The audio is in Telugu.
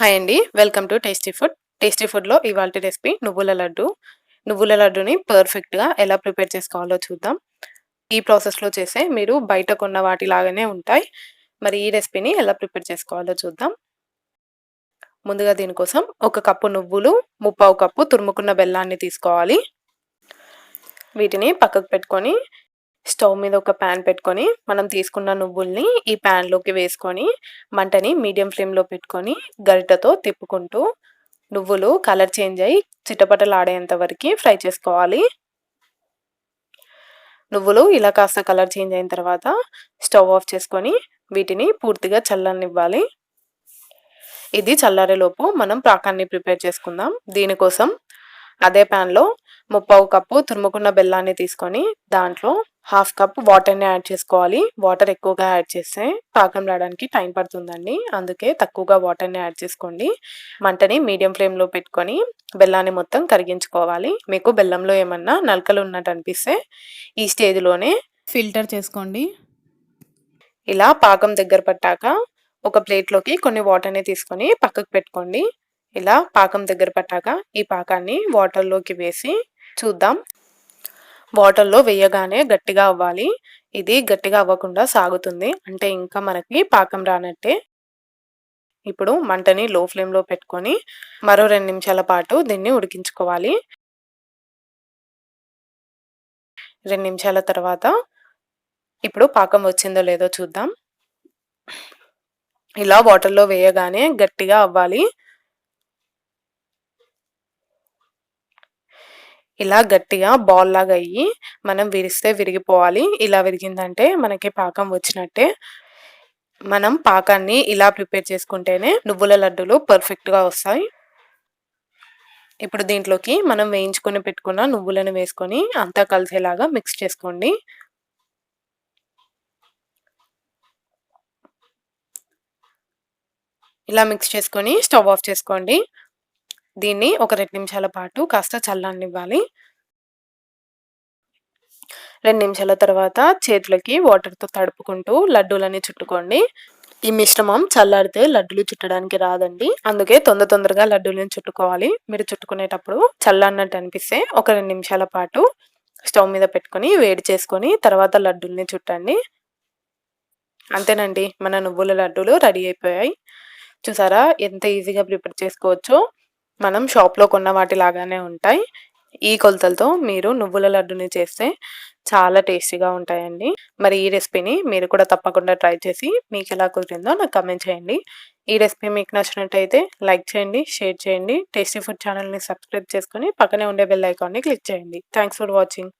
హాయ్ అండి. Welcome to tasty food. Tasty ఫుడ్‌లో ఇవాల్టి రెసిపీ నువ్వుల లడ్డు. నువ్వుల లడ్డుని పర్ఫెక్ట్‌గా ఎలా ప్రిపేర్ చేసుకోవాలో చూద్దాం. ఈ ప్రాసెస్‌లో చేసే మీరు బయట కొన్న వాటిలాగానే ఉంటాయి. మరి ఈ రెసిపీని ఎలా ప్రిపేర్ చేసుకోవాలో చూద్దాం. ముందుగా దీనికోసం ఒక కప్పు నువ్వులు, ముప్పావు కప్పు తురుముకున్న బెల్లాన్ని తీసుకోవాలి. వీటిని పక్కకు పెట్టుకొని స్టవ్ మీద ఒక పాన్ పెట్టుకొని మనం తీసుకున్న నువ్వుల్ని ఈ పాన్‌లోకి వేసుకొని మంటని మీడియం ఫ్లేమ్‌లో పెట్టుకొని గరిటెతో తిప్పుకుంటూ నువ్వులు కలర్ చేంజ్ అయ్యి చిటపటలాడేంత వరకి ఫ్రై చేసుకోవాలి. నువ్వులు ఇలా కాస్త కలర్ చేంజ్ అయిన తర్వాత స్టవ్ ఆఫ్ చేసుకొని వీటిని పూర్తిగా చల్లనివ్వాలి. ఇది చల్లారేలోపు మనం పాకాన్ని ప్రిపేర్ చేసుకుందాం. దీనికోసం అదే పాన్‌లో ముప్పావు కప్పు తురుముకున్న బెల్లాన్ని తీసుకొని దాంట్లో హాఫ్ కప్ వాటర్‌ని యాడ్ చేసుకోవాలి. వాటర్ ఎక్కువగా యాడ్ చేస్తే పాకం రావడానికి టైం పడుతుందండి. అందుకే తక్కువగా వాటర్‌ని యాడ్ చేసుకోండి. మంటని మీడియం ఫ్లేమ్‌లో పెట్టుకొని బెల్లాన్ని మొత్తం కరిగించుకోవాలి. మీకు బెల్లంలో ఏమన్నా నలకలు ఉన్నట్టు అనిపిస్తే ఈ స్టేజ్‌లోనే ఫిల్టర్ చేసుకోండి. ఇలా పాకం దగ్గర పట్టాక ఒక ప్లేట్‌లోకి కొన్ని వాటర్‌ని తీసుకొని పక్కకు పెట్టుకోండి. ఇలా పాకం దగ్గర పట్టాక ఈ పాకాన్ని వాటర్‌లోకి వేసి చూద్దాం. వాటర్‌లో వేయగానే గట్టిగా అవ్వాలి. ఇది గట్టిగా అవ్వకుండా సాగుతుంది. అంటే ఇంకా మనకి పాకం రానట్టే. ఇప్పుడు మంటని లో ఫ్లేమ్‌లో పెట్టుకొని మరో 2 నిమిషాల పాటు దీన్ని ఉడికించుకోవాలి. 2 నిమిషాల తర్వాత ఇప్పుడు పాకం వచ్చిందో లేదో చూద్దాం. ఇలా వాటర్‌లో వేయగానే గట్టిగా అవ్వాలి. ఇలా గట్టిగా బాల్ లాగా అయ్యి మనం విరిస్తే విరిగిపోవాలి. ఇలా విరిగిందంటే మనకి పాకం వచ్చినట్టే. మనం పాకాన్ని ఇలా ప్రిపేర్ చేసుకుంటేనే నువ్వుల లడ్డూలు పర్ఫెక్ట్‌గా వస్తాయి. ఇప్పుడు దీంట్లోకి మనం వేయించుకొని పెట్టుకున్న నువ్వులను వేసుకొని అంతా కలిసేలాగా మిక్స్ చేసుకోండి. ఇలా మిక్స్ చేసుకొని స్టవ్ ఆఫ్ చేసుకోండి. దీన్ని ఒక 2 నిమిషాల పాటు కాస్త చల్లనివ్వాలి. 2 నిమిషాల తర్వాత చేతులకి వాటర్‌తో తడుపుకుంటూ లడ్డూలని చుట్టుకోండి. ఈ మిశ్రమం చల్లారితే లడ్డూలు చుట్టడానికి రాదండి. అందుకే తొందరగా లడ్డూలను చుట్టుకోవాలి. మీరు చుట్టుకునేటప్పుడు చల్లన్నట్టు అనిపిస్తే ఒక 2 నిమిషాల పాటు స్టవ్ మీద పెట్టుకొని వేడి చేసుకొని తర్వాత లడ్డూల్ని చుట్టండి. అంతేనండి, మన నువ్వుల లడ్డూలు రెడీ అయిపోయాయి. చూసారా ఎంత ఈజీగా ప్రిపేర్ చేసుకోవచ్చో. మనం షాప్‌లో కొన్న వాటిలాగానే ఉంటాయి. ఈ కొలతలతో మీరు నువ్వుల లడ్డుని చేస్తే చాలా టేస్టీగా ఉంటాయండి. మరి ఈ రెసిపీని మీరు కూడా తప్పకుండా ట్రై చేసి మీకెలా కుదిరిందో నాకు కామెంట్ చేయండి. ఈ రెసిపీ మీకు నచ్చినట్టయితే లైక్ చేయండి, షేర్ చేయండి. టేస్టీ ఫుడ్ ఛానల్‌ని సబ్స్క్రైబ్ చేసుకొని పక్కనే ఉండే బెల్ ఐకాన్‌ని క్లిక్ చేయండి. Thanks for watching.